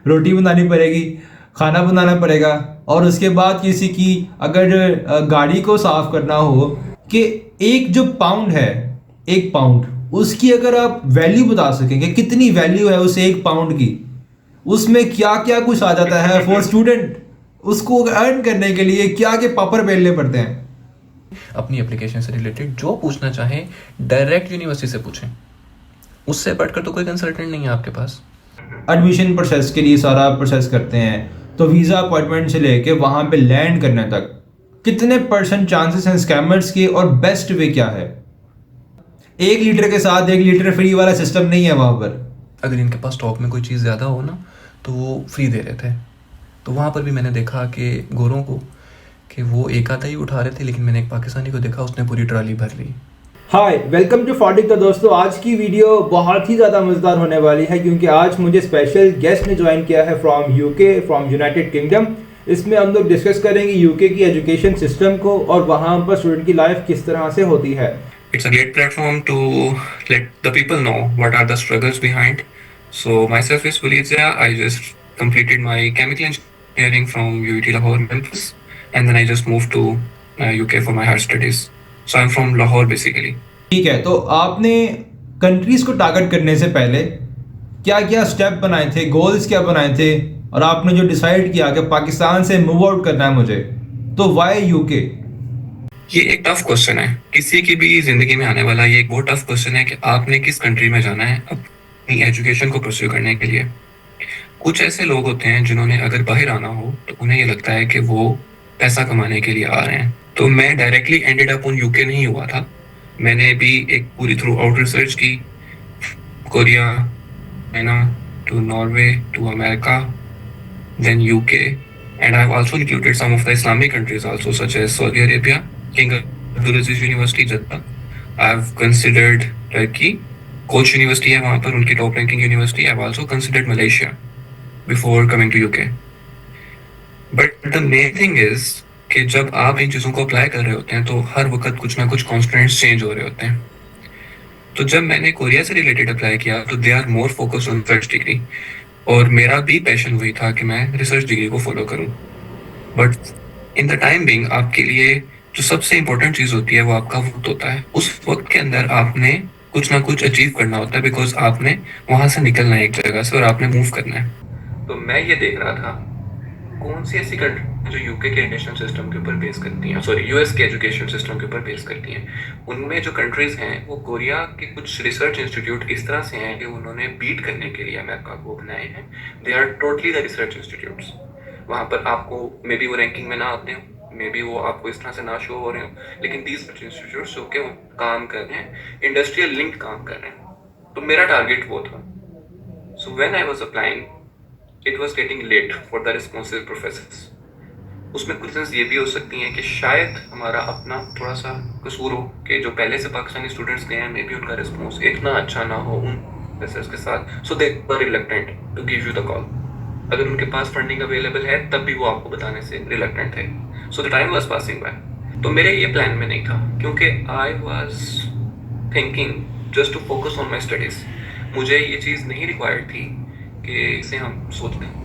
रोटी बनानी पड़ेगी, खाना बनाना पड़ेगा, और उसके बाद किसी की अगर गाड़ी को साफ करना हो कि एक जो पाउंड है, 1 पाउंड, उसकी अगर आप वैल्यू बता सकेंगे कितनी वैल्यू है उस 1 पाउंड की, उसमें क्या क्या कुछ आ जाता है फॉर स्टूडेंट, उसको अर्न करने के लिए क्या क्या पापड़ बेलने पड़ते हैं। अपनी एप्लीकेशन से रिलेटेड जो पूछना चाहें डायरेक्ट यूनिवर्सिटी से पूछें, उससे बढ़कर तो कोई कंसल्टेंट नहीं है आपके पास। एडमिशन प्रोसेस के लिए सारा प्रोसेस करते हैं, तो वीज़ा अपॉइंटमेंट से लेके वहाँ पे लैंड करने तक कितने परसेंट चांसेस हैं स्कैमर्स के, और बेस्ट वे क्या है। 1 लीटर के साथ 1 लीटर फ्री वाला सिस्टम नहीं है वहाँ पर। अगर इनके पास स्टॉक में कोई चीज़ ज़्यादा हो ना तो वो फ्री दे रहे थे। तो वहाँ पर भी मैंने देखा कि गोरों को कि वो एक आधा ही उठा रहे थे, लेकिन मैंने एक पाकिस्तानी को देखा उसने पूरी ट्राली भर ली। हाय, वेलकम टू फॉडिक। तो दोस्तों, आज की वीडियो बहुत ही ज़्यादा मज़ेदार होने वाली है, क्योंकि आज मुझे स्पेशल गेस्ट ने ज्वाइन किया है from UK, from United kingdom. इसमें हम लोग डिस्कस करेंगे यूके की एजुकेशन सिस्टम को और वहाँ पर स्टूडेंट की लाइफ किस तरह से होती है। It's a great platform to let the people know what are the struggles behind. So myself is Fulizia. I just completed my chemical engineering from UET Lahore campus, and then I just moved to UK for my higher studies. So I'm from Lahore basically. ठीक है, तो आपने countries को target करने से पहले क्या क्या स्टेप बनाए थे, गोल्स क्या बनाए थे, और आपने जो डिसाइड किया कि पाकिस्तान से मूव आउट करना है मुझे, तो वाई यूके? ये एक टफ क्वेश्चन है, किसी की भी जिंदगी में आने वाला ये एक बहुत टफ क्वेश्चन है कि आपने किस कंट्री में जाना है अपनी एजुकेशन को परस्यू करने के लिए। कुछ ऐसे लोग होते हैं जिन्होंने अगर बाहर आना हो तो उन्हें ये लगता है कि वो पैसा कमाने के लिए आ रहे हैं। तो मैं directly ended up on UK नहीं हुआ था, मैंने भी एक पूरी थ्रू आउट रिसर्च की, Korea, China, to Norway, to America, then UK, and I have also included some of the Islamic countries also such as Saudi Arabia, King Abdulaziz University Jeddah. I've considered Turkey, Koç University है वहाँ पर, उनकी top ranking university. I've also considered Malaysia before coming to UK. But the main thing is कि जब आप इन चीज़ों को apply कर रहे होते हैं तो हर वक्त कुछ ना कुछ कॉन्स्टेंट्स चेंज हो रहे होते हैं। तो जब मैंने कोरिया से रिलेटेड अप्लाई किया तो they are more focus on research degree, और मेरा भी पैशन वही था कि मैं रिसर्च डिग्री को फॉलो करूँ। But in the time being आपके लिए जो सबसे इंपॉर्टेंट चीज होती है वो आपका वक्त होता है। उस वक्त के अंदर आपने कुछ ना कुछ अचीव करना होता है, बिकॉज आपने वहां से निकलना है एक जगह से और आपने मूव करना है। तो मैं ये देख रहा था कौन सी ऐसी कंट्री जो यूके के एजुकेशन सिस्टम के ऊपर बेस करती हैं, सॉरी यूएस के एजुकेशन सिस्टम के ऊपर बेस करती हैं। उनमें जो कंट्रीज हैं वो कोरिया के कुछ रिसर्च इंस्टीट्यूट इस तरह से हैं कि उन्होंने बीट करने के लिए अमेरिका को बनाए हैं। They are totally the research institutes. वहाँ पर आपको मे बी वो रैंकिंग में ना आते हो, मे बी वो आपको इस तरह से ना शो हो रहे हो, लेकिन दीज इंस्टीट्यूट्स जो के काम कर रहे हैं, इंडस्ट्रियल लिंक काम कर रहे हैं। तो मेरा टारगेट वो था। So when I was applying it was getting late for the responsive professors. उसमें कुछ चीज़ ये भी हो सकती हैं कि शायद हमारा अपना थोड़ा सा कसूर हो कि जो पहले से पाकिस्तानी स्टूडेंट्स गए हैं मे बी उनका रिस्पॉन्स इतना अच्छा ना हो उन प्रोफेसर्स के साथ। So they were reluctant to give you the call. अगर उनके पास फंडिंग अवेलेबल है तब भी वो आपको बताने से रिलक्टेंट थे। So the time was passing by. तो मेरे ये प्लान में नहीं था, क्योंकि I was thinking just to focus on my studies. मुझे ये चीज़ नहीं रिक्वायर्ड थी कि इसे हम सोचते हैं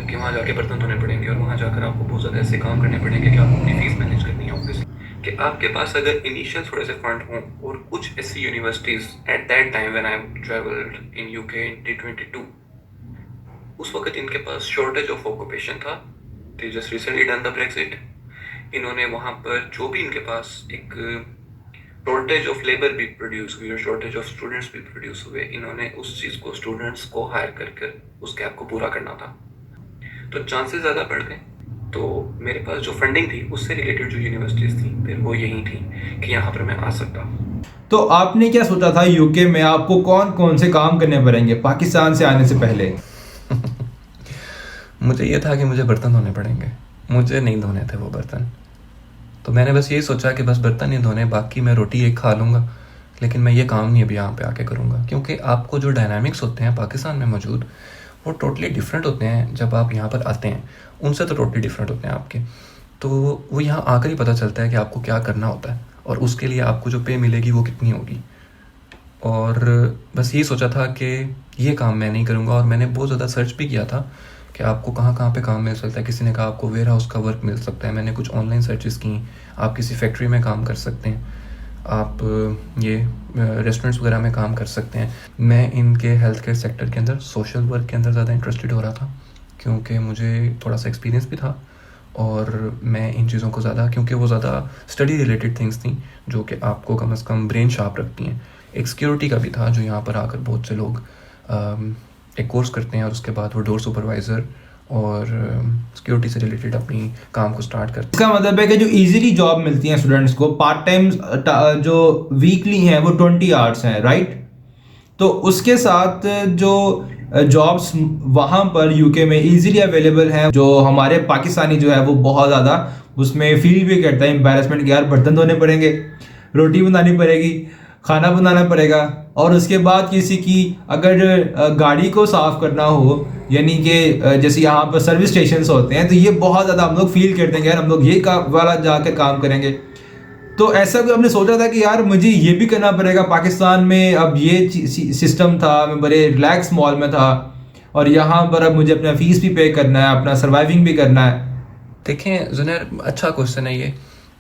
कि वहाँ जाके बर्तन धोने पड़ेंगे और वहाँ जाकर आपको बहुत ज़्यादा ऐसे काम करने पड़ेंगे कि आपको अपनी फीस मैनेज करनी है ऑब्वियसली। कि आपके पास अगर इनिशियल थोड़े से फंड हों, और कुछ ऐसी universities at that time when I travelled in UK in 2022, उस वक्त इनके पास शॉर्टेज ऑफ ऑक्यूपेशन था। They just recently done the Brexit. इन्होंने वहाँ पर जो भी इनके पास एक शॉर्टेज ऑफ लेबर भी प्रोड्यूस हुई और शॉर्टेज ऑफ स्टूडेंट्स भी प्रोड्यूस हुए, इन्होंने उस चीज़ को, स्टूडेंट्स को हायर कर उस गैप को पूरा करना था। तो चांसेस ज़्यादा बढ़ गए। तो मेरे पास जो फंडिंग थी उससे रिलेटेड जो यूनिवर्सिटीज़ थी फिर वो यही थी कि यहाँ पर मैं आ सकता। तो आपने क्या सोचा था यूके में आपको कौन कौन से काम करने पड़ेंगे पाकिस्तान से आने से पहले? मुझे ये था कि मुझे बर्तन धोने पड़ेंगे, मुझे नहीं धोने थे वो बर्तन। तो मैंने बस यही सोचा कि बस बर्तन नहीं धोने, बाकी मैं रोटी एक खा लूँगा, लेकिन मैं ये काम नहीं अभी यहाँ पे आके करूँगा। क्योंकि आपको जो डायनामिक्स होते हैं पाकिस्तान में मौजूद वो टोटली डिफरेंट होते हैं। जब आप यहाँ पर आते हैं उनसे तो टोटली डिफरेंट होते हैं आपके। तो वो यहाँ आकर ही पता चलता है कि आपको क्या करना होता है और उसके लिए आपको जो पे मिलेगी वो कितनी होगी। और बस यही सोचा था कि ये काम मैं नहीं करूँगा। और मैंने बहुत ज़्यादा सर्च भी किया था कि आपको कहाँ कहाँ पे काम मिल सकता है। किसी ने कहा आपको वेयर हाउस का वर्क मिल सकता है, मैंने कुछ ऑनलाइन सर्चेस की, आप किसी फैक्ट्री में काम कर सकते हैं, आप ये रेस्टोरेंट्स वगैरह में काम कर सकते हैं। मैं इनके हेल्थ केयर सेक्टर के अंदर, सोशल वर्क के अंदर ज़्यादा इंटरेस्टेड हो रहा था, क्योंकि मुझे थोड़ा सा एक्सपीरियंस भी था और मैं इन चीज़ों को ज़्यादा, क्योंकि वो ज़्यादा स्टडी रिलेटेड थिंग्स थी जो कि आपको कम से कम ब्रेन शार्प रखती हैं। एक सिक्योरिटी का भी था, जो यहाँ पर आकर बहुत से लोग एक कोर्स करते हैं और उसके बाद वो डोर सुपरवाइज़र और सिक्योरिटी से रिलेटेड अपनी काम को स्टार्ट करते हैं। इसका मतलब है कि जो इजीली जॉब मिलती हैं स्टूडेंट्स को, पार्ट टाइम जो वीकली हैं वो 20 आवर्स हैं, राइट? तो उसके साथ जो जॉब्स वहाँ पर यूके में इजीली अवेलेबल हैं, जो हमारे पाकिस्तानी जो है वो बहुत ज़्यादा उसमें फील भी करता है एम्बैरेसमेंट कि यार बर्तन धोने पड़ेंगे, रोटी बनानी पड़ेगी, खाना बनाना पड़ेगा, और उसके बाद किसी की अगर गाड़ी को साफ करना हो, यानी कि जैसे यहाँ पर सर्विस स्टेशंस होते हैं, तो ये बहुत ज़्यादा हम लोग फील करते हैं कि यार हम लोग ये वाला जाकर काम करेंगे। तो ऐसा भी हमने सोचा था कि यार मुझे ये भी करना पड़ेगा। पाकिस्तान में अब ये सिस्टम था, मैं बड़े रिलैक्स मॉल में था, और यहाँ पर अब मुझे अपना फीस भी पे करना है, अपना सर्वाइविंग भी करना है। देखें जुनैर, अच्छा क्वेश्चन है ये,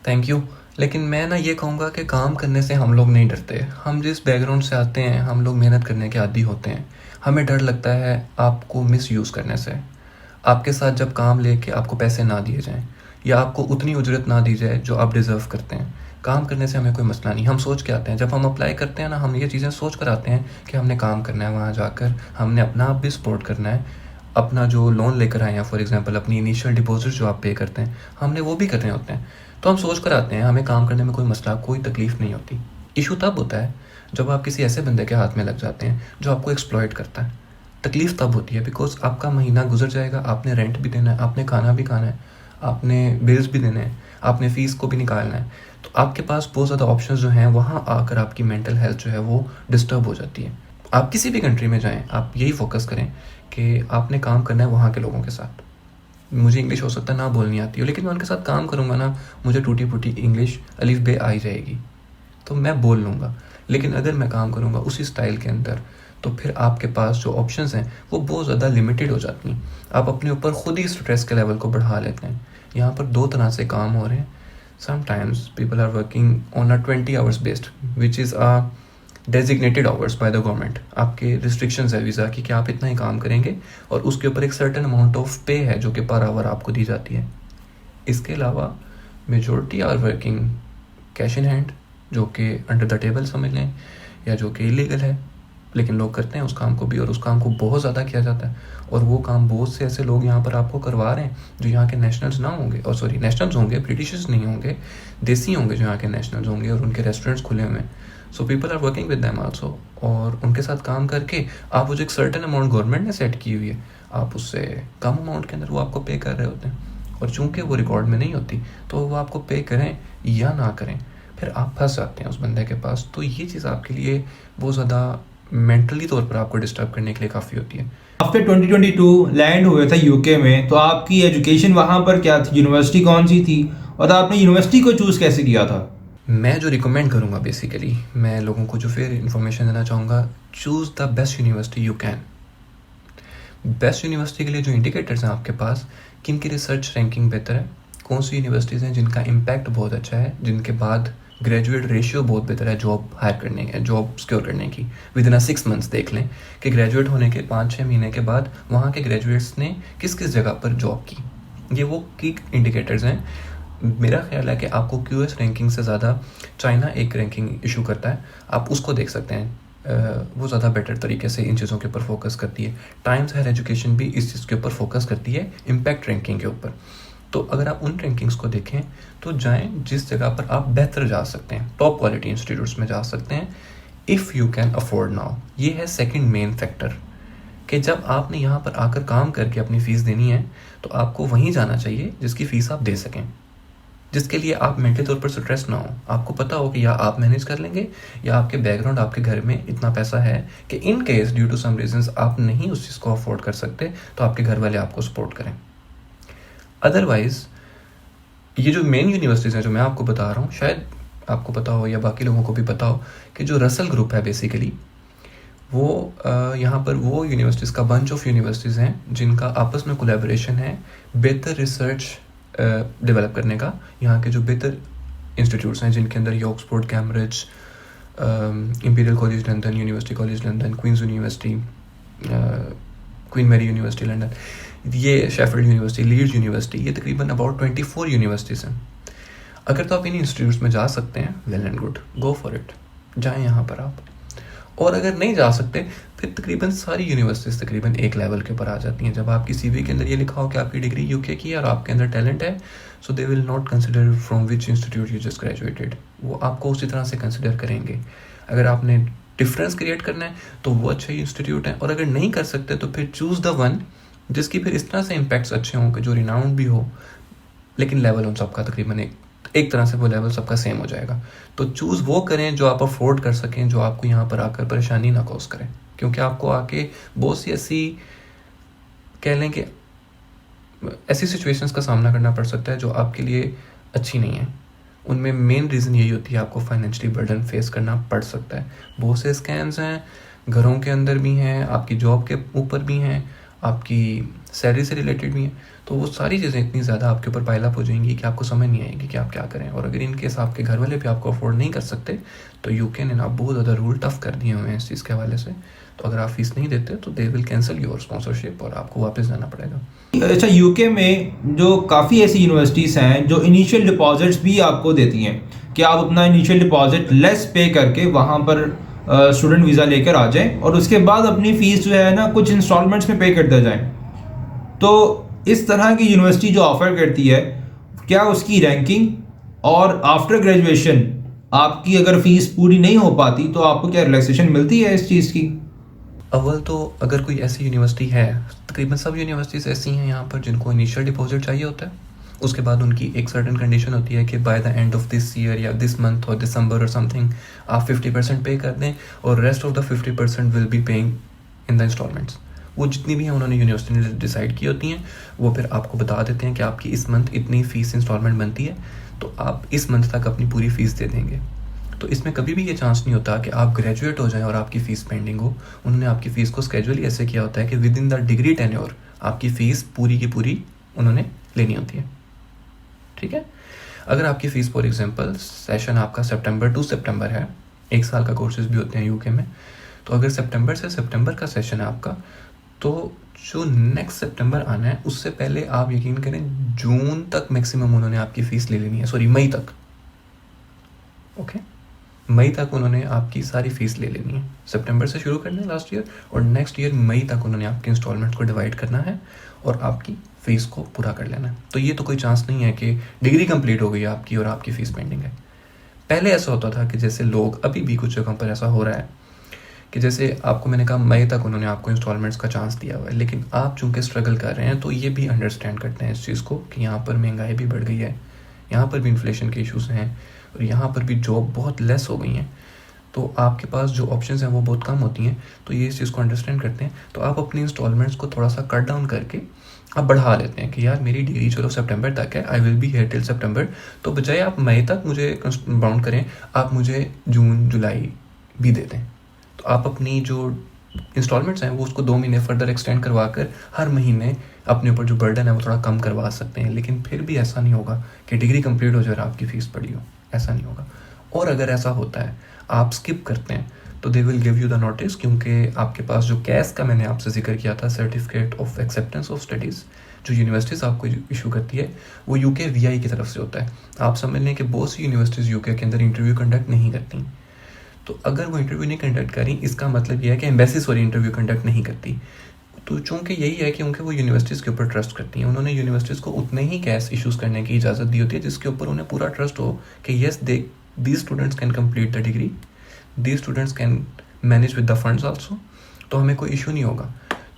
थैंक यू। लेकिन मैं ना ये कहूँगा कि काम करने से हम लोग नहीं डरते। हम जिस बैकग्राउंड से आते हैं, हम लोग मेहनत करने के आदी होते हैं। हमें डर लगता है आपको मिसयूज़ करने से, आपके साथ जब काम लेके आपको पैसे ना दिए जाएं, या आपको उतनी उजरत ना दी जाए जो आप डिज़र्व करते हैं। काम करने से हमें कोई मसला नहीं, हम सोच के आते हैं। जब हम अप्लाई करते हैं ना, हम ये चीज़ें सोच कर आते हैं कि हमने काम करना है, वहाँ जाकर हमने अपना आप भी सपोर्ट करना है। अपना जो लोन लेकर आए हैं, फॉर एग्जांपल अपनी इनिशियल डिपॉजिट जो आप पे करते हैं, हमने वो भी करने होते हैं। तो हम सोच कर आते हैं, हमें काम करने में कोई मसला, कोई तकलीफ़ नहीं होती। इशू तब होता है जब आप किसी ऐसे बंदे के हाथ में लग जाते हैं जो आपको एक्सप्लॉइट करता है। तकलीफ़ तब होती है बिकॉज आपका महीना गुजर जाएगा, आपने रेंट भी देना है, आपने खाना भी खाना है, आपने बिल्स भी देने हैं, आपने फ़ीस को भी निकालना है। तो आपके पास बहुत ज़्यादा ऑप्शंस जो हैं, वहाँ आकर आपकी मेंटल हेल्थ जो है वो डिस्टर्ब हो जाती है। आप किसी भी कंट्री में जाएं, आप यही फोकस करें कि आपने काम करना है वहाँ के लोगों के साथ। मुझे इंग्लिश हो सकता है ना बोलनी आती हो, लेकिन मैं उनके साथ काम करूँगा ना, मुझे टूटी फूटी इंग्लिश अलिफ बे आ ही जाएगी, तो मैं बोल लूँगा। लेकिन अगर मैं काम करूँगा उसी स्टाइल के अंदर, तो फिर आपके पास जो ऑप्शंस हैं वो बहुत ज़्यादा लिमिटेड हो जाती हैं। आप अपने ऊपर खुद ही स्ट्रेस के लेवल को बढ़ा लेते हैं। यहाँ पर दो तरह से काम हो रहे हैं। Sometimes people are working on a 20 hours based which is a designated hours by the government. आपके रिस्ट्रिक्शंस है वीज़ा की कि आप इतना ही काम करेंगे, और उसके ऊपर एक सर्टेन अमाउंट ऑफ पे है जो कि पर आवर आपको दी जाती है। इसके अलावा majority are working cash in hand, जो कि अंडर द टेबल समझ लें, या जो कि इलीगल है, लेकिन लोग करते हैं उस काम को भी, और उस काम को बहुत ज़्यादा किया जाता है। और वो काम बहुत से ऐसे लोग यहाँ पर आपको करवा रहे हैं जो यहाँ के नेशनल्स ना होंगे, और सॉरी नेशनल्स होंगे, ब्रिटिशर्स नहीं होंगे, देसी होंगे जो यहाँ के नेशनल्स होंगे, और उनके रेस्टोरेंट्स खुले हुए हैं। So people are working with them also, और उनके साथ काम करके आप वो जो एक सर्टेन अमाउंट गवर्नमेंट ने सेट की हुई है, आप उससे कम अमाउंट के अंदर वो आपको पे कर रहे होते हैं। और चूंकि वो रिकॉर्ड में नहीं होती, तो वो आपको पे करें या ना करें, फिर आप फंस जाते हैं उस बंदे के पास। तो ये चीज़ आपके लिए बहुत ज़्यादा मेंटली तौर पर आपको डिस्टर्ब करने के लिए काफ़ी होती है। आफ्टर 2022 लैंड हुए थे यूके में, तो आपकी एजुकेशन वहाँ पर क्या थी, यूनिवर्सिटी कौन सी थी, और आपने यूनिवर्सिटी को चूज़ कैसे किया था? मैं जो रिकमेंड करूँगा, बेसिकली मैं लोगों को जो फिर इन्फॉर्मेशन देना चाहूँगा, choose the best university you can. Best university के लिए जो इंडिकेटर्स हैं आपके पास, किन की रिसर्च रैंकिंग बेहतर है, कौन सी यूनिवर्सिटीज़ हैं जिनका इम्पैक्ट बहुत अच्छा है, जिनके बाद ग्रेजुएट रेशियो बहुत बेहतर है जॉब हायर करने की, जॉब सिक्योर करने की। विद इन 6 मंथ्स देख लें कि ग्रेजुएट होने के 5-6 महीने के बाद वहाँ के ग्रेजुएट्स ने किस किस जगह पर जॉब की। ये वो की इंडिकेटर्स हैं। मेरा ख्याल है कि आपको क्यूएस रैंकिंग से ज़्यादा चाइना एक रैंकिंग इशू करता है, आप उसको देख सकते हैं। वो ज़्यादा बेटर तरीके से इन चीज़ों के ऊपर फोकस करती है। टाइम्स हायर एजुकेशन भी इस चीज़ के ऊपर फोकस करती है, इम्पैक्ट रैंकिंग के ऊपर। तो अगर आप उन रैंकिंग्स को देखें तो जाएं जिस जगह पर आप बेहतर जा सकते हैं, टॉप क्वालिटी इंस्टीट्यूट्स में जा सकते हैं, if you can afford now. ये है सेकंड मेन फैक्टर, कि जब आपने यहाँ पर आकर काम करके अपनी फ़ीस देनी है, तो आपको वहीं जाना चाहिए जिसकी फ़ीस आप दे सकें, जिसके लिए आप मेंटली तौर पर स्ट्रेस ना हो। आपको पता हो कि या आप मैनेज कर लेंगे, या आपके बैकग्राउंड, आपके घर में इतना पैसा है कि in case due to some reasons आप नहीं उस चीज़ को अफोर्ड कर सकते, तो आपके घर वाले आपको सपोर्ट करें। अदरवाइज़ ये जो मेन यूनिवर्सिटीज़ हैं जो मैं आपको बता रहा हूँ, शायद आपको पता हो या बाकी लोगों को भी पता हो कि जो रसल ग्रुप है बेसिकली वो यहाँ पर वो यूनिवर्सिटीज़ का बंच ऑफ यूनिवर्सिटीज़ हैं जिनका आपस में कोलैबोरेशन है बेहतर रिसर्च डेवलप करने का। यहाँ के जो बेहतर इंस्टीट्यूट्स हैं जिनके अंदर Oxford, Cambridge, Imperial College London, University College London, Queens University, Queen Mary University London, ये शेफील्ड यूनिवर्सिटी, लीड्स यूनिवर्सिटी, ये तकरीबन अबाउट 24 यूनिवर्सिटीज़ हैं। अगर तो आप इन इंस्टीट्यूट्स में जा सकते हैं, well and good, go for it, जाएँ यहाँ पर आप। और अगर नहीं जा सकते फिर तकरीबन सारी यूनिवर्सिटीज़ तकरीबन एक लेवल के ऊपर आ जाती हैं। जब आपकी सीवी के अंदर ये लिखा हो कि आपकी डिग्री यूके की है और आपके अंदर टैलेंट है, so they will not consider from which institute you just graduated, वो आपको उसी तरह से कंसिडर करेंगे। अगर आपने डिफरेंस क्रिएट करना है तो वो अच्छे इंस्टीट्यूट है, और अगर नहीं कर सकते तो फिर चूज़ द वन जिसकी फिर इस तरह से इम्पैक्ट्स अच्छे हों कि जो रिनाउंड भी हो, लेकिन लेवल उन सबका तकरीबन एक तरह से वो लेवल सबका सेम हो जाएगा। तो चूज़ वो करें जो आप अफोर्ड कर सकें, जो आपको यहाँ पर आकर परेशानी ना कॉज करें, क्योंकि आपको आके बहुत सी ऐसी कह लें कि ऐसी सिचुएशंस का सामना करना पड़ सकता है जो आपके लिए अच्छी नहीं है। उनमें मेन रीज़न यही होती है आपको फाइनेंशियली बर्डन फेस करना पड़ सकता है। बहुत से स्कैम्स हैं, घरों के अंदर भी हैं, आपकी जॉब के ऊपर भी हैं, आपकी सैलरी से रिलेटेड भी हैं। तो वो सारी चीज़ें इतनी ज़्यादा आपके ऊपर पाइल अप हो जाएंगी कि आपको समझ नहीं आएगी कि आप क्या करें। और अगर इन केस आपके घर वाले भी आपको अफोर्ड नहीं कर सकते तो यूके ने ना बहुत ज़्यादा रूल टफ कर दिए हुए हैं इस चीज़ के हवाले से। तो अगर आप फीस नहीं देते तो they will cancel your sponsorship और आपको वापस जाना पड़ेगा। अच्छा, यूके में जो काफ़ी ऐसी यूनिवर्सिटीज़ हैं जो इनिशियल डिपॉजिट्स भी आपको देती हैं कि आप अपना इनिशियल डिपॉजिट लेस पे करके वहाँ पर स्टूडेंट वीज़ा लेकर आ जाएं और उसके बाद अपनी फ़ीस जो है ना कुछ इंस्टॉलमेंट्स में पे करते जाएं। तो इस तरह की यूनिवर्सिटी जो ऑफ़र करती है, क्या उसकी रैंकिंग और आफ्टर ग्रेजुएशन आपकी अगर फ़ीस पूरी नहीं हो पाती तो आपको क्या रिलैक्सेशन मिलती है इस चीज़ की? अव्वल तो अगर कोई ऐसी यूनिवर्सिटी है, तकरीबन सब यूनिवर्सिटीज़ ऐसी हैं यहाँ पर जिनको इनिशियल डिपॉजिट चाहिए होता है। उसके बाद उनकी एक सर्टेन कंडीशन होती है कि by the end of this year या दिस मंथ और दिसंबर और समथिंग आप 50% पे कर दें और rest of the 50% will be paying in the instalments. वो जितनी भी हैं उन्होंने यूनिवर्सिटी ने डिसाइड की होती हैं, वो फिर आपको बता देते हैं कि आपकी इस मंथ इतनी फ़ीस इंस्टॉलमेंट बनती है, तो आप इस मंथ तक अपनी पूरी फ़ीस दे देंगे। तो इसमें कभी भी ये चांस नहीं होता कि आप ग्रेजुएट हो जाएं और आपकी फ़ीस पेंडिंग हो। उन्होंने आपकी फ़ीस को स्केजुअली ऐसे किया होता है कि with in the degree tenure आपकी फ़ीस पूरी की पूरी उन्होंने लेनी होती है। ठीक है, अगर आपकी फ़ीस फॉर एग्जांपल सेशन आपका सितंबर टू सितंबर है, एक साल का कोर्सेज भी होते हैं यूके में, तो अगर सितंबर से सितंबर का सेशन है आपका, तो जो नेक्स्ट सितंबर आना है उससे पहले आप यकीन करें जून तक मैक्सिमम उन्होंने आपकी फ़ीस ले लेनी है, सॉरी मई तक। ओके, मई तक उन्होंने आपकी सारी फ़ीस ले लेनी है। सितंबर से शुरू करना है लास्ट ईयर और नेक्स्ट ईयर मई तक उन्होंने आपके इंस्टॉलमेंट को डिवाइड करना है और आपकी फ़ीस को पूरा कर लेना है। तो ये तो कोई चांस नहीं है कि डिग्री कंप्लीट हो गई आपकी और आपकी फ़ीस पेंडिंग है। पहले ऐसा होता था कि जैसे लोग, अभी भी कुछ जगहों पर ऐसा हो रहा है कि जैसे आपको मैंने कहा मई तक उन्होंने आपको इंस्टॉलमेंट्स का चांस दिया हुआ है, लेकिन आप चूँकि स्ट्रगल कर रहे हैं तो ये भी अंडरस्टैंड करते हैं इस चीज़ को कि यहाँ पर महंगाई भी बढ़ गई है, यहाँ पर भी इन्फ्लेशन के इशूज़ हैं और यहाँ पर भी जॉब बहुत लेस हो गई हैं, तो आपके पास जो ऑप्शंस हैं वो बहुत कम होती हैं। तो ये इस चीज़ को अंडरस्टैंड करते हैं, तो आप अपनी इंस्टॉलमेंट्स को थोड़ा सा कट डाउन करके आप बढ़ा लेते हैं कि यार मेरी डिग्री चलो सितंबर तक है, I will be here till September, तो बजाय आप मई तक मुझे बाउंड करें, आप मुझे जून जुलाई भी दे दें। तो आप अपनी जो इंस्टॉलमेंट्स हैं वो उसको 2 महीने फर्दर एक्सटेंड करवा कर हर महीने अपने ऊपर जो बर्डन है वो थोड़ा कम करवा सकते हैं। लेकिन फिर भी ऐसा नहीं होगा कि डिग्री कंप्लीट हो जाए और आपकी फ़ीस पड़ी हो, ऐसा नहीं होगा। और अगर ऐसा होता है आप स्किप करते हैं तो they will give you the notice, क्योंकि आपके पास जो कैस का मैंने आपसे जिक्र किया था, certificate of acceptance of studies, जो यूनिवर्सिटीज़ आपको इशू करती है वो यूके वीआई की तरफ से होता है। आप समझ लें कि बहुत सी यूनिवर्सिटीज़ यूके के अंदर इंटरव्यू कंडक्ट नहीं करती, तो अगर वो इंटरव्यू नहीं कंडक्ट करी इसका मतलब यह है कि एम्बेसी सॉरी इंटरव्यू कंडक्ट नहीं करती। तो चूँकि यही है कि उनके वो यूनिवर्सिटीज़ के ऊपर ट्रस्ट करती हैं, उन्होंने यूनिवर्सिटीज़ को उतने ही कैश इशूज़ करने की इजाज़त दी होती है जिसके ऊपर उन्हें पूरा ट्रस्ट हो कि yes these students can complete the degree, these students can manage with the funds also, तो हमें कोई इशू नहीं होगा।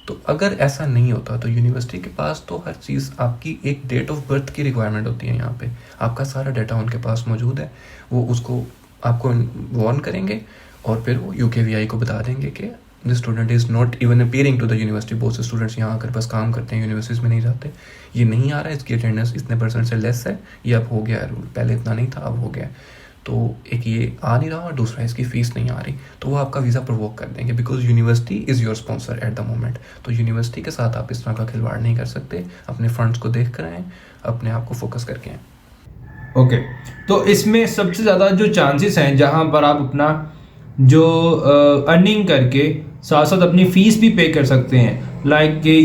तो अगर ऐसा नहीं होता तो यूनिवर्सिटी के पास तो हर चीज़, आपकी एक डेट ऑफ बर्थ की रिक्वायरमेंट होती है, यहाँ पे आपका सारा डाटा उनके पास मौजूद है, वो उसको आपको वार्न करेंगे और फिर वो यूकेवीआई को बता देंगे कि this student is not even appearing to the university. बहुत से स्टूडेंट्स यहाँ आकर बस काम करते हैं, यूनिवर्सिटीज़ में नहीं जाते, ये नहीं आ रहा है, इसकी अटेंडेंस इतने % से लेस है, ये अब हो गया है रूल, पहले इतना नहीं था अब हो गया है। तो एक ये आ नहीं रहा और दूसरा इसकी फ़ीस नहीं आ रही, तो वो आपका वीज़ा प्रोवोक कर देंगे, because university is your sponsor at the moment. तो यूनिवर्सिटी के साथ आप इस तरह का खिलवाड़ नहीं कर सकते। अपने फंड्स को देख कर आएँ, अपने आप को फोकस करके आएँ। ओके, तो इसमें सबसे ज़्यादा जो चांसेस हैं जहाँ पर आप अपना जो अर्निंग करके साथ साथ अपनी फ़ीस भी पे कर सकते हैं, लाइक कि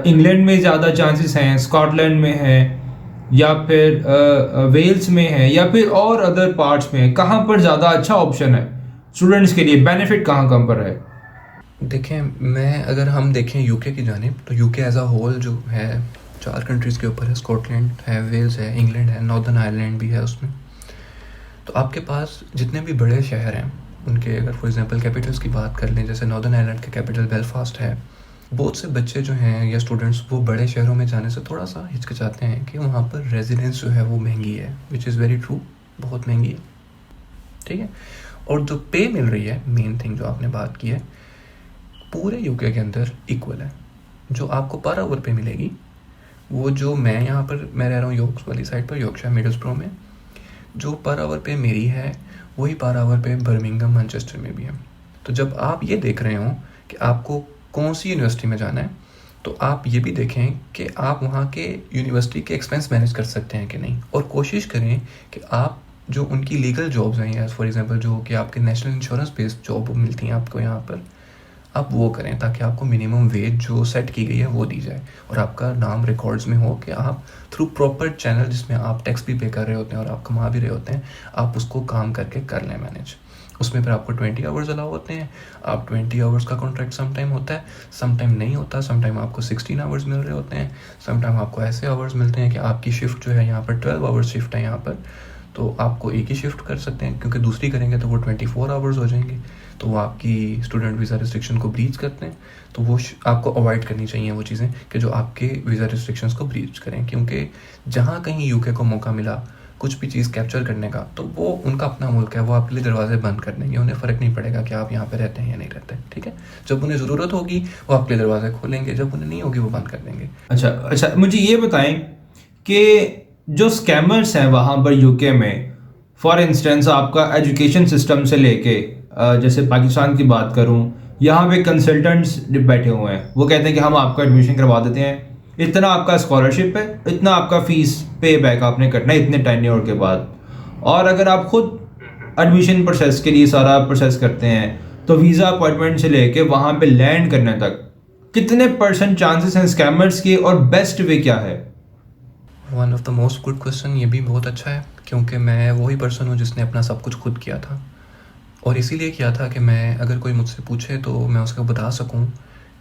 इंग्लैंड में ज़्यादा चांसेस हैं, स्कॉटलैंड में है, या फिर वेल्स में है, या फिर और अदर पार्ट्स में है, कहाँ पर ज़्यादा अच्छा ऑप्शन है स्टूडेंट्स के लिए, बेनिफिट कहाँ कहाँ पर है? देखें, मैं अगर हम देखें यूके की जानिब, तो यूके एज अ होल जो है 4 कंट्रीज़ के ऊपर है। स्कॉटलैंड है, वेल्स है, इंग्लैंड है, नॉर्दर्न आयरलैंड भी है उसमें। तो आपके पास जितने भी बड़े शहर हैं उनके अगर फॉर एग्जांपल कैपिटल्स की बात कर लें, जैसे नॉर्दर्न आयरलैंड के कैपिटल बेलफास्ट है, बहुत से बच्चे जो हैं या स्टूडेंट्स वो बड़े शहरों में जाने से थोड़ा सा हिचकिचाते हैं कि वहाँ पर रेजिडेंस जो है वो महंगी है, विच इज़ वेरी ट्रू, बहुत महंगी है, ठीक है। और जो पे मिल रही है, मेन थिंग जो आपने बात की है, पूरे यूके के अंदर इक्वल है। जो आपको पर आवर पे मिलेगी, वो जो मैं यहाँ पर मैं रह रहा हूँ योर्क्स वाली साइड पर, यॉर्कशायर मिडलस्ब्रो में, जो पर आवर पे मेरी है वही पर आवर पे बर्मिंघम मैनचेस्टर में भी है। तो जब आप ये देख रहे हो कि आपको कौन सी यूनिवर्सिटी में जाना है, तो आप ये भी देखें कि आप वहाँ के यूनिवर्सिटी के एक्सपेंस मैनेज कर सकते हैं कि नहीं, और कोशिश करें कि आप जो उनकी लीगल जॉब्स हैं, फॉर एग्जांपल जो कि आपके नेशनल इंश्योरेंस बेस्ड जॉब मिलती हैं आपको यहाँ पर, आप वो करें ताकि आपको मिनिमम वेज जो सेट की गई है वो दी जाए, और आपका नाम रिकॉर्ड्स में हो कि आप थ्रू प्रॉपर चैनल जिसमें आप टैक्स भी पे कर रहे होते हैं और आप कमा भी रहे होते हैं, आप उसको काम करके कर लें मैनेज। उसमें फिर आपको 20 आवर्स अलाउ होते हैं। आप 20 आवर्स का कॉन्ट्रैक्ट समटाइम होता है, समटाइम नहीं होता, समटाइम आपको 16 आवर्स मिल रहे होते हैं, समटाइम आपको ऐसे आवर्स मिलते हैं कि आपकी शिफ्ट जो है यहाँ पर 12 आवर्स शिफ्ट है यहाँ पर, तो आपको एक ही शिफ्ट कर सकते हैं, क्योंकि दूसरी करेंगे तो वो 24 आवर्स हो जाएंगे, तो वो आपकी स्टूडेंट वीज़ा रिस्ट्रिक्शन को ब्रीच करते हैं। तो वो आपको अवॉइड करनी चाहिए वो चीज़ें कि जो आपके वीज़ा रिस्ट्रिक्शंस को ब्रीच करें, क्योंकि जहाँ कहीं यूके को मौका मिला कुछ भी चीज़ कैप्चर करने का, तो वो उनका अपना मुल्क है, वो आपके लिए दरवाजे बंद कर देंगे, उन्हें फ़र्क नहीं पड़ेगा कि आप यहाँ पे रहते हैं या नहीं रहते, ठीक है। जब उन्हें ज़रूरत होगी वो आपके लिए दरवाजे खोलेंगे, जब उन्हें नहीं होगी वो बंद कर देंगे। अच्छा, मुझे ये बताएं कि जो स्कैमर्स हैं वहाँ पर यूके में, फॉर इंस्टेंस आपका एजुकेशन सिस्टम से लेके जैसे पाकिस्तान की बात करूँ, यहाँ पे कंसल्टेंट्स बैठे हुए हैं, वो कहते हैं कि हम आपका एडमिशन करवा देते हैं, इतना आपका स्कॉलरशिप है, इतना आपका फ़ीस पे बैक आपने करना है इतने टेन्योर के बाद, और अगर आप खुद एडमिशन प्रोसेस के लिए सारा प्रोसेस करते हैं तो वीज़ा अपॉइंटमेंट से लेके वहाँ पे लैंड करने तक कितने % चांसेस हैं स्कैमर्स के, और बेस्ट वे क्या है? One of the most good question, ये भी बहुत अच्छा है, क्योंकि मैं वही पर्सन हूँ जिसने अपना सब कुछ खुद किया था, और इसीलिए किया था कि मैं अगर कोई मुझसे पूछे तो मैं उसको बता सकूँ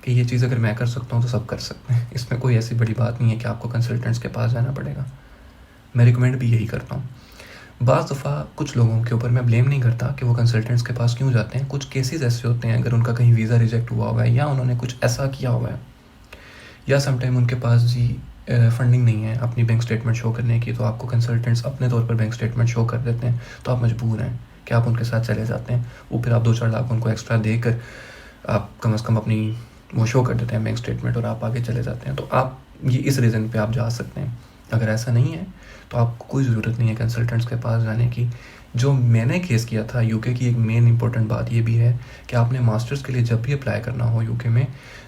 कि ये चीज़ अगर मैं कर सकता हूँ तो सब कर सकते हैं। इसमें कोई ऐसी बड़ी बात नहीं है कि आपको कंसल्टेंट्स के पास जाना पड़ेगा। मैं रिकमेंड भी यही करता हूँ। बाज़ दफ़ा कुछ लोगों के ऊपर मैं ब्लेम नहीं करता कि वो कंसल्टेंट्स के पास क्यों जाते हैं। कुछ केसेस ऐसे होते हैं, अगर उनका कहीं वीज़ा रिजेक्ट हुआ हुआ है या उन्होंने कुछ ऐसा किया हुआ है, या समटाइम उनके पास जी फंडिंग नहीं है अपनी बैंक स्टेटमेंट शो करने की, तो आपको कंसल्टेंट्स अपने तौर पर बैंक स्टेटमेंट शो कर देते हैं, तो आप मजबूर हैं कि आप उनके साथ चले जाते हैं। वो फिर आप 2-4 लाख उनको एक्स्ट्रा देकर आप कम से कम अपनी वो शो कर देते हैं बैंक स्टेटमेंट, और आप आगे चले जाते हैं। तो आप ये इस रीज़न पे आप जा सकते हैं। अगर ऐसा नहीं है तो आपको कोई ज़रूरत नहीं है कंसल्टेंट्स के पास जाने की। जो मैंने केस किया था यूके की, एक मेन इंपॉर्टेंट बात ये भी है कि आपने मास्टर्स के लिए जब भी अप्लाई करना हो यूके में,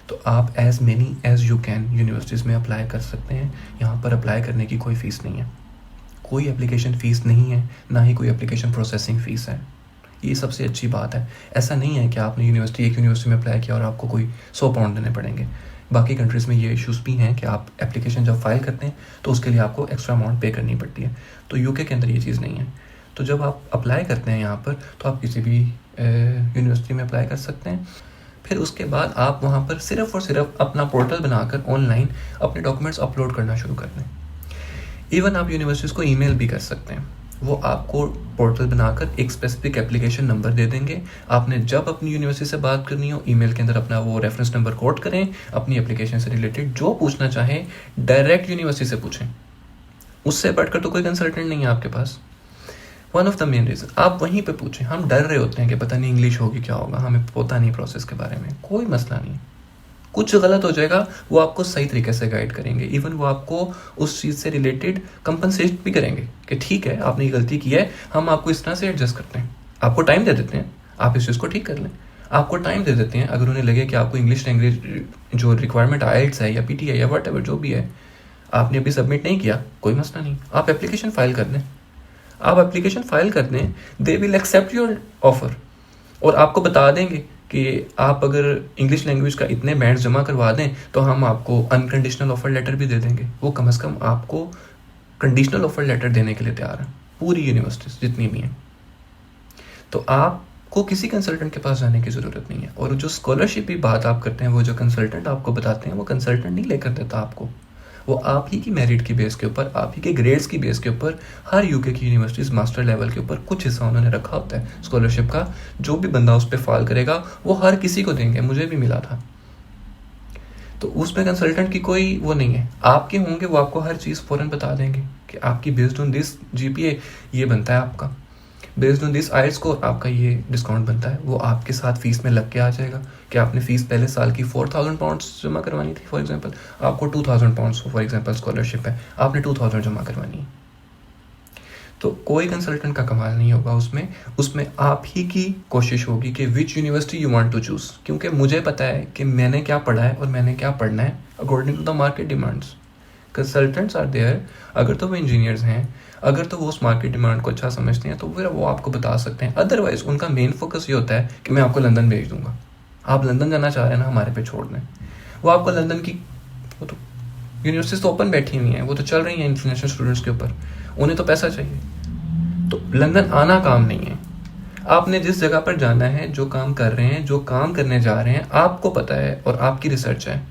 तो आप as many as you can universities में अप्लाई कर सकते हैं। यहाँ पर अप्लाई करने की कोई फ़ीस नहीं है, कोई एप्लीकेशन फ़ीस नहीं है, ना ही कोई एप्लीकेशन प्रोसेसिंग फ़ीस है। ये सबसे अच्छी बात है। ऐसा नहीं है कि आपने एक यूनिवर्सिटी में अप्लाई किया और आपको कोई 100 पाउंड देने पड़ेंगे। बाकी कंट्रीज़ में ये इश्यूज़ भी हैं कि आप एप्लीकेशन जब फाइल करते हैं तो उसके लिए आपको एक्स्ट्रा अमाउंट पे करनी पड़ती है। तो यूके के अंदर ये चीज़ नहीं है। तो जब आप अप्लाई करते हैं यहाँ पर, तो आप किसी भी यूनिवर्सिटी में अप्लाई कर सकते हैं। फिर उसके बाद आप वहाँ पर सिर्फ़ और सिर्फ अपना पोर्टल बनाकर ऑनलाइन अपने डॉक्यूमेंट्स अपलोड करना शुरू कर दें। इवन आप यूनिवर्सिटीज़ को ईमेल भी कर सकते हैं। वो आपको पोर्टल बनाकर एक स्पेसिफिक एप्लीकेशन नंबर दे देंगे। आपने जब अपनी यूनिवर्सिटी से बात करनी हो, ईमेल के अंदर अपना वो रेफरेंस नंबर कोड करें, अपनी एप्लीकेशन से रिलेटेड जो पूछना चाहें डायरेक्ट यूनिवर्सिटी से पूछें। उससे बढ़कर तो कोई कंसल्टेंट नहीं है आपके पास। One of the main reason, आप वहीं पे पूछें। हम डर रहे होते हैं कि पता नहीं इंग्लिश होगी क्या होगा, हमें पता नहीं प्रोसेस के बारे में। कोई मसला नहीं, कुछ गलत हो जाएगा, वो आपको सही तरीके से गाइड करेंगे। इवन वो आपको उस चीज़ से रिलेटेड कंपनसेट भी करेंगे कि ठीक है आपने ये गलती की है, हम आपको इस तरह से एडजस्ट करते हैं, आपको टाइम दे देते हैं, आप इस चीज़ को ठीक कर लें। आपको टाइम दे देते हैं, अगर उन्हें लगे कि आपको इंग्लिश लैंग्वेज जो रिक्वायरमेंट आईएलटीएस है या पीटी है या वट एवर जो भी है, आपने अभी सबमिट नहीं किया, कोई मसला नहीं, आप एप्लीकेशन फाइल कर दें। आप एप्लीकेशन फाइल कर दें, they will accept your offer, और आपको बता देंगे कि आप अगर इंग्लिश लैंग्वेज का इतने बैंड्स जमा करवा दें तो हम आपको अनकंडीशनल ऑफर लेटर भी दे देंगे। वो कम से कम आपको कंडीशनल ऑफर लेटर देने के लिए तैयार है, पूरी यूनिवर्सिटीज जितनी भी हैं। तो आपको किसी कंसल्टेंट के पास जाने की ज़रूरत नहीं है। और जो स्कॉलरशिप की बात आप करते हैं, वो जो कंसल्टेंट आपको बताते हैं, वो कंसल्टेंट नहीं लेकर देता आपको, वो आप ही की मेरिट की बेस के ऊपर, आप ही के ग्रेड्स की बेस के ऊपर, हर यूके की यूनिवर्सिटीज़ मास्टर लेवल के ऊपर कुछ हिस्सा उन्होंने रखा होता है स्कॉलरशिप का। जो भी बंदा उस पर फाइल करेगा वो हर किसी को देंगे, मुझे भी मिला था। तो उसमें कंसल्टेंट की कोई वो नहीं है, आपके होंगे वो आपको हर चीज़ फ़ौरन बता देंगे कि आपकी बेस्ड ऑन दिस जीपीए ये बनता है, आपका based on this IELTS score आपका ये डिस्काउंट बनता है। वो आपके साथ फीस में लग के आ जाएगा कि आपने फ़ीस पहले साल की 4000 पाउंड्स जमा करवानी थी फॉर एग्जांपल, आपको 2000 पाउंड्स फॉर एग्जांपल स्कॉलरशिप है, आपने 2000 जमा करवानी है। तो कोई कंसल्टेंट का कमाल नहीं होगा उसमें, उसमें आप ही की कोशिश होगी कि which university you want to choose, क्योंकि मुझे पता है कि मैंने क्या पढ़ा है और मैंने क्या पढ़ना है according to the market demands. Consultants are there, अगर तो वो इंजीनियर्स हैं, अगर तो वो उस मार्केट डिमांड को अच्छा समझते हैं तो फिर वो आपको बता सकते हैं। अदरवाइज उनका मेन फोकस ये होता है कि मैं आपको लंदन भेज दूंगा, आप लंदन जाना चाह रहे हैं ना, हमारे पे छोड़ दें। वो आपको लंदन की, वो तो यूनिवर्सिटीज तो ओपन बैठी हुई हैं, वो तो चल रही हैं इंटरनेशनल स्टूडेंट्स के ऊपर, उन्हें तो पैसा चाहिए। तो लंदन आना काम नहीं है, आपने जिस जगह पर जाना है, जो काम कर रहे हैं, जो काम करने जा रहे हैं, आपको पता है और आपकी रिसर्च है,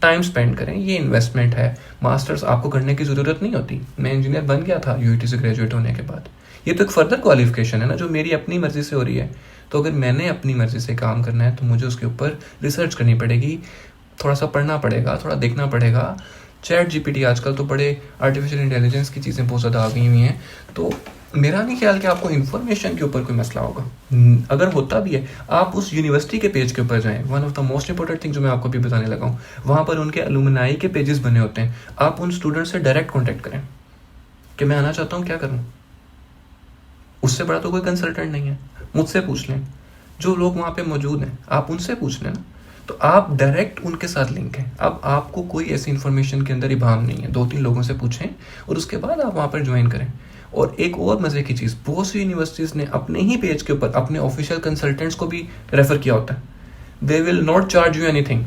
टाइम स्पेंड करें, ये इन्वेस्टमेंट है। मास्टर्स आपको करने की ज़रूरत नहीं होती, मैं इंजीनियर बन गया था यूईटी से ग्रेजुएट होने के बाद, ये तो एक फर्दर क्वालिफिकेशन है ना जो मेरी अपनी मर्जी से हो रही है। तो अगर मैंने अपनी मर्जी से काम करना है तो मुझे उसके ऊपर रिसर्च करनी पड़ेगी, थोड़ा सा पढ़ना पड़ेगा, थोड़ा देखना पड़ेगा। चैट जीपीटी आजकल तो बड़े आर्टिफिशियल इंटेलिजेंस की चीज़ें बहुत ज़्यादा आ गई हुई हैं, तो मेरा नहीं ख्याल कि आपको इन्फॉर्मेशन के ऊपर कोई मसला होगा। अगर होता भी है, आप उस यूनिवर्सिटी के पेज के ऊपर जाएं, one of the most important thing जो मैं आपको भी बताने लगा हूँ, वहाँ पर उनके अलुमनाई के पेजेस बने होते हैं। आप उन स्टूडेंट से डायरेक्ट कॉन्टैक्ट करें कि मैं आना चाहता हूँ, क्या करूँ। उससे बड़ा तो कोई कंसल्टेंट नहीं है, मुझसे पूछ लें, जो लोग वहाँ पे मौजूद हैं आप उनसे पूछ लें ना, तो आप डायरेक्ट उनके साथ लिंक हैं। अब आपको कोई ऐसी इन्फॉर्मेशन के अंदर इबाम नहीं है, 2-3 लोगों से पूछें और उसके बाद आप वहाँ पर ज्वाइन करें। और एक और मज़े की चीज़, बहुत सी यूनिवर्सिटीज़ ने अपने ही पेज के ऊपर अपने ऑफिशियल कंसल्टेंट्स को भी रेफ़र किया होता है, दे will not charge you anything.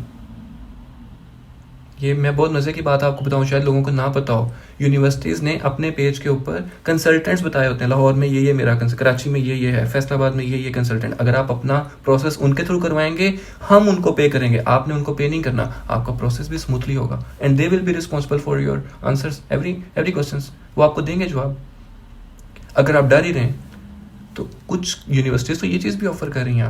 ये मैं बहुत मज़े की बात आपको बताऊं, शायद लोगों को ना पता हो, यूनिवर्सिटीज़ ने अपने पेज के ऊपर कंसल्टेंट्स बताए होते हैं, लाहौर में ये मेरा कराची में ये है, फैसलाबाद में ये कंसल्टेंट। अगर आप अपना प्रोसेस उनके थ्रू करवाएंगे, हम उनको पे करेंगे, आपने उनको पे नहीं करना, आपका प्रोसेस भी स्मूथली होगा and they will be responsible for your answers, every question वो आपको देंगे जवाब। अगर आप डर ही रहे तो कुछ यूनिवर्सिटीज़ तो ये चीज़ भी ऑफर कर रही हैं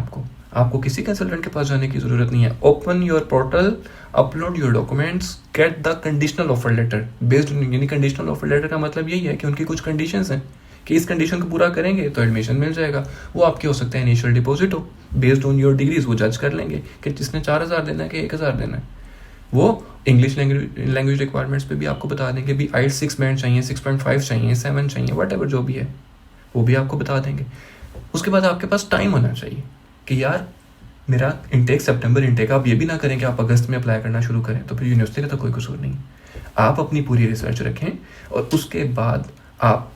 आपको किसी कंसल्टेंट के पास जाने की ज़रूरत नहीं है। Open your portal, upload your documents, get the conditional offer letter based, यानी कंडीशनल ऑफर लेटर का मतलब यही है कि उनकी कुछ कंडीशंस हैं कि इस कंडीशन को पूरा करेंगे तो एडमिशन मिल जाएगा। वो आपके हो सकता है इनिशियल डिपॉजिट हो, बेस्ड ऑन योर डिग्रीज वो जज कर लेंगे कि जिसने 4000 देना है कि 1000 देना है। वो इंग्लिश लैंग्वेज रिक्वायरमेंट्स पे भी आपको बता देंगे, भी आइट 6 बैंड चाहिए, 6.5 चाहिए, 7 चाहिए, वट एवर जो भी है वो भी आपको बता देंगे। उसके बाद आपके पास टाइम होना चाहिए कि यार मेरा इंटेक सितंबर इंटेक, आप ये भी ना करें कि आप अगस्त में अप्लाई करना शुरू करें, तो फिर यूनिवर्सिटी का तो कोई कसूर नहीं। आप अपनी पूरी रिसर्च रखें और उसके बाद आप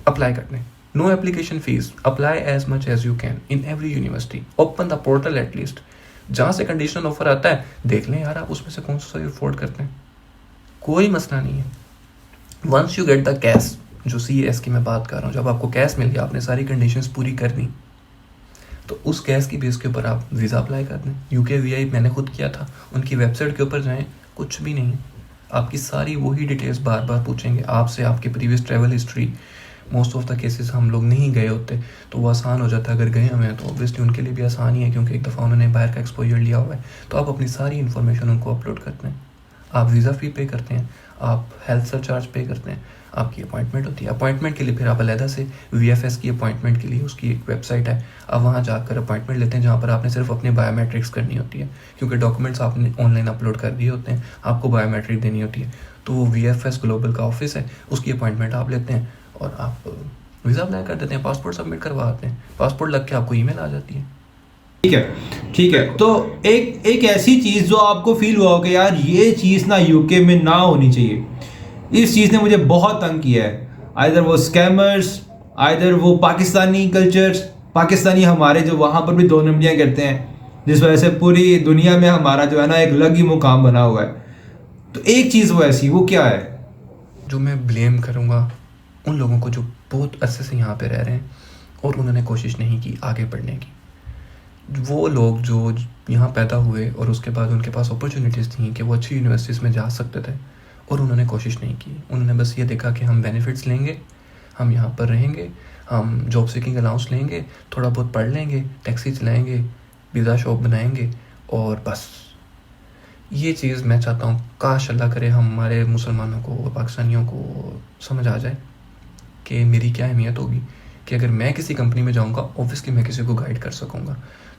अप्लाई कर दें। No application fees, apply as much as you can in every university, open the portal at least. जहाँ से कंडीशनल ऑफर आता है देख लें यार आप उसमें से कौन सा अफोर्ड करते हैं, कोई मसला नहीं है। Once you get the cash, जो CAS की मैं बात कर रहा हूँ, जब आपको कैश मिल गया, आपने सारी कंडीशंस पूरी कर दी, तो उस कैश की बेस के ऊपर आप वीज़ा अप्लाई कर दें। UK VI मैंने खुद किया था, उनकी वेबसाइट के ऊपर जाएं, कुछ भी नहीं है, आपकी सारी वही डिटेल्स बार बार पूछेंगे आपसे, आपकी previous travel history. Most of the cases हम लोग नहीं गए होते तो वो आसान हो जाता है, अगर गए हमें तो ऑब्वियसली उनके लिए भी आसान ही है क्योंकि एक दफ़ा उन्होंने बाहर का एक्सपोजर लिया हुआ है। तो आप अपनी सारी इन्फॉर्मेशन उनको अपलोड करते हैं, आप वीज़ा फ़ी पे करते हैं, आप हेल्थ सरचार्ज पे करते हैं, आपकी अपॉइंटमेंट होती है। अपॉइंटमेंट के लिए फिर आप अलहदा से VFS की अपॉइंटमेंट के लिए उसकी एक वेबसाइट है, आप वहाँ जाकर अपॉइंटमेंट लेते हैं, जहाँ पर आपने सिर्फ अपनी बायोमेट्रिक्स करनी होती है, क्योंकि डॉक्यूमेंट्स आपने ऑनलाइन अपलोड कर दिए होते हैं, आपको बायोमेट्रिक देनी होती है। तो वो VFS ग्लोबल का ऑफिस है, उसकी अपॉइंटमेंट आप लेते हैं और आप वीज़ा अप्लाई कर देते हैं, पासपोर्ट सबमिट करवा आते हैं, पासपोर्ट लग के आपको ईमेल आ जाती है। ठीक है। तो एक ऐसी चीज़ जो आपको फील हुआ हो कि यार ये चीज़ ना यूके में ना होनी चाहिए, इस चीज़ ने मुझे बहुत तंग किया है, आइदर वो स्कैमर्स, आइदर वो पाकिस्तानी कल्चर्स, पाकिस्तानी हमारे जो वहाँ पर भी दो नंबरियाँ करते हैं, जिस वजह से पूरी दुनिया में हमारा जो है ना एक अलग ही मुकाम बना हुआ है। तो एक चीज़ वो ऐसी, वो क्या है? जो मैं ब्लेम करूँगा उन लोगों को जो बहुत अरसे से यहाँ पे रह रहे हैं और उन्होंने कोशिश नहीं की आगे बढ़ने की। वो लोग जो यहाँ पैदा हुए और उसके बाद उनके पास अपॉर्चुनिटीज़ थी कि वो अच्छी यूनिवर्सिटीज़ में जा सकते थे और उन्होंने कोशिश नहीं की। उन्होंने बस ये देखा कि हम बेनिफिट्स लेंगे, हम यहाँ पर रहेंगे, हम जॉब सीकिंग अलाउंस लेंगे, थोड़ा बहुत पढ़ लेंगे, टैक्सी चलाएंगे, पिज़्ज़ा शॉप बनाएंगे और बस। ये चीज़ मैं चाहता हूँ काश अल्लाह करे हमारे मुसलमानों को और पाकिस्तानियों को समझ आ जाए कि मेरी क्या अहमियत होगी, कि अगर मैं किसी कंपनी में जाऊँगा ऑब्वियसली मैं किसी को गाइड कर सकूँगा।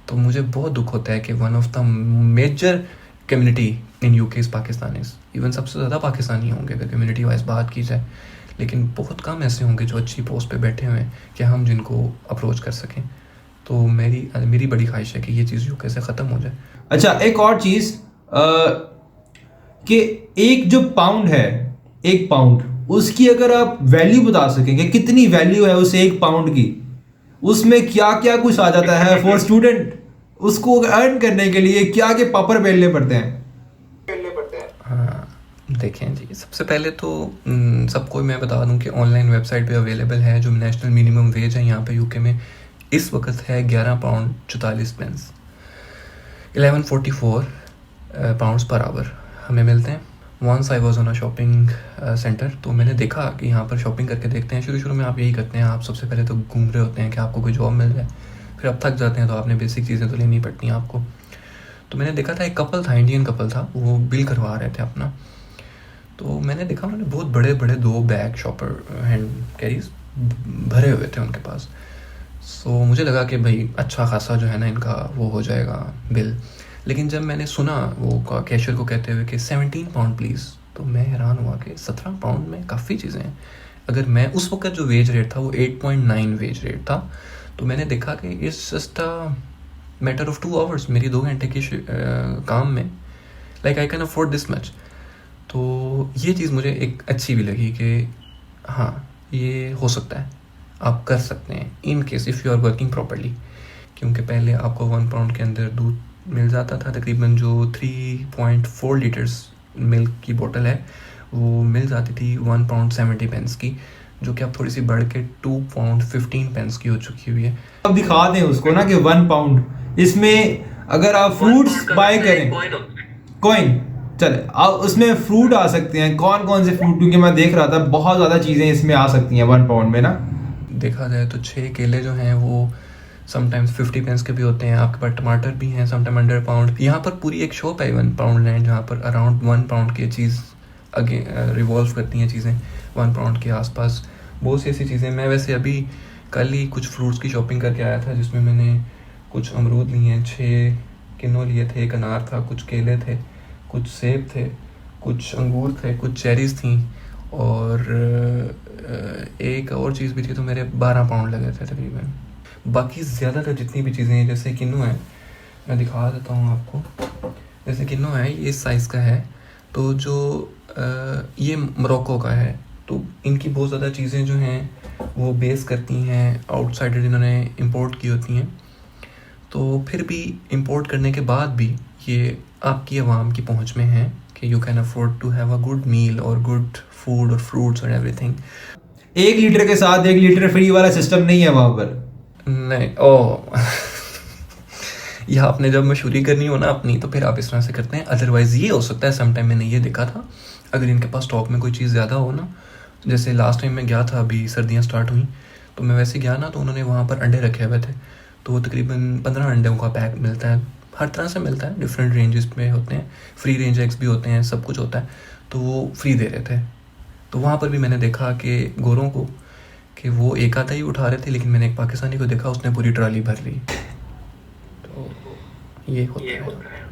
तो मुझे बहुत दुख होता है कि one of the major community in UK is Pakistanis. Even सबसे ज़्यादा पाकिस्तानी होंगे अगर कम्युनिटी वाइज बात की जाए, लेकिन बहुत कम ऐसे होंगे जो अच्छी पोस्ट पे बैठे हुए हैं कि हम जिनको अप्रोच कर सकें। तो मेरी बड़ी ख्वाहिश है कि ये चीज़ यूके से ख़त्म हो जाए। अच्छा, एक और चीज़ कि एक जो पाउंड है, एक पाउंड, उसकी अगर आप वैल्यू बता सकेंगे कितनी वैल्यू है उस एक पाउंड की, उसमें क्या क्या कुछ आ जाता है फॉर स्टूडेंट, उसको अर्न करने के लिए क्या क्या पापड़ बेलने पड़ते हैं? हाँ देखें जी, सबसे पहले तो सबको मैं बता दूं कि ऑनलाइन वेबसाइट पे अवेलेबल है जो नेशनल मिनिमम वेज है यहाँ पे यूके में इस वक्त है 11 pound 44 pence, 1144 pounds per hour हमें मिलते हैं। Once I was on a shopping centre, तो मैंने देखा कि यहाँ पर शॉपिंग करके देखते हैं। शुरू में आप यही करते हैं, आप सबसे पहले तो घूम रहे होते हैं कि आपको कोई जॉब मिल जाए, फिर आप थक जाते हैं तो आपने बेसिक चीज़ें तो लेनी पड़ती हैं आपको। तो मैंने देखा था एक कपल था, इंडियन कपल था, वो बिल करवा रहे थे अपना। तो मैंने देखा उन्होंने बहुत बड़े बड़े 2 बैग शॉपर हैंड कैरीज भरे हुए थे उनके पास। सो मुझे लगा कि भाई अच्छा खासा जो है ना इनका वो हो जाएगा बिल। लेकिन जब मैंने सुना वो कैशियर को कहते हुए कि 17 पाउंड प्लीज़, तो मैं हैरान हुआ कि 17 पाउंड में काफ़ी चीज़ें हैं। अगर मैं उस वक्त जो वेज रेट था वो 8.9 वेज रेट था, तो मैंने देखा कि it's just a matter of 2 hours, मेरी 2 घंटे की काम में like I can afford this much. तो ये चीज़ मुझे एक अच्छी भी लगी कि हाँ ये हो सकता है, आप कर सकते हैं in case if you are working properly. क्योंकि पहले आपको 1 पाउंड के अंदर दूध मिल जाता था, तकरीबन जो 3.4 लीटर्स मिल्क की बोतल है वो मिल जाती थी 1 पाउंड 70 पेंस की, जो कि अब थोड़ी सी बढ़ के 2 पाउंड 15 पेंस की हो चुकी हुई है। अब दिखा दें उसको ना कि 1 पाउंड, इसमें अगर आप फ्रूट्स बाय करें, कॉइन चले, आप उसमें फ्रूट आ सकते हैं, कौन कौन से फ्रूट, क्योंकि मैं देख रहा था बहुत ज़्यादा चीज़ें इसमें आ सकती हैं 1 पाउंड में ना। देखा जाए तो 6 केले जो हैं वो समटाइम्स 50 पेंस के भी होते हैं, आपके पास टमाटर भी हैं समटाइम अंडर पाउंड। यहाँ पर पूरी एक शॉप है 1 पाउंड लैंड, जहाँ पर अराउंड 1 पाउंड की चीज़ आगे रिवॉल्व करती हैं चीज़ें 1 पाउंड के आसपास, बहुत सी ऐसी चीज़ें। मैं वैसे अभी कल ही कुछ फ्रूट्स की शॉपिंग करके आया था, जिसमें मैंने कुछ अमरूद लिए हैं, 6 किलो लिए थे, एक अनार था, कुछ केले थे, कुछ सेब थे, कुछ अंगूर थे, कुछ चेरीज़ थी और एक और चीज़ भी थी, तो मेरे 12 पाउंड लगे थे तकरीबन। बाकी ज़्यादातर जितनी भी चीज़ें हैं, जैसे किन्नू है, मैं दिखा देता हूँ आपको, जैसे किन्नू है ये इस साइज़ का है, तो जो ये मोरक्को का है, तो इनकी बहुत ज़्यादा चीज़ें जो हैं वो बेस करती हैं आउटसाइडर जिन्होंने इंपोर्ट की होती हैं। तो फिर भी इंपोर्ट करने के बाद भी ये आपकी आवाम की पहुंच में है कि you can afford to have a good meal और गुड फूड और फ्रूट्स और एवरीथिंग। 1 लीटर के साथ 1 लीटर फ्री वाला सिस्टम नहीं है वहाँ पर, नहीं ओ यह आपने जब मशहूरी करनी हो ना अपनी, तो फिर आप इस तरह से करते हैं। अदरवाइज़ ये हो सकता है समटाइम मैंने ये देखा था, अगर इनके पास स्टॉक में कोई चीज़ ज़्यादा हो ना, जैसे लास्ट टाइम मैं गया था, अभी सर्दियाँ स्टार्ट हुई तो मैं वैसे गया ना, तो उन्होंने वहाँ पर अंडे रखे हुए थे, तो वो तकरीबन 15 अंडों का पैक मिलता है हर तरह से मिलता है, डिफरेंट रेंजेस में होते हैं, फ्री रेंज एग्स भी होते हैं, सब कुछ होता है। तो वो फ्री दे रहे थे। तो वहाँ पर भी मैंने देखा कि गोरों को कि वो एक आधा ही उठा रहे थे, लेकिन मैंने एक पाकिस्तानी को देखा उसने पूरी ट्राली भर ली। तो ये होता है।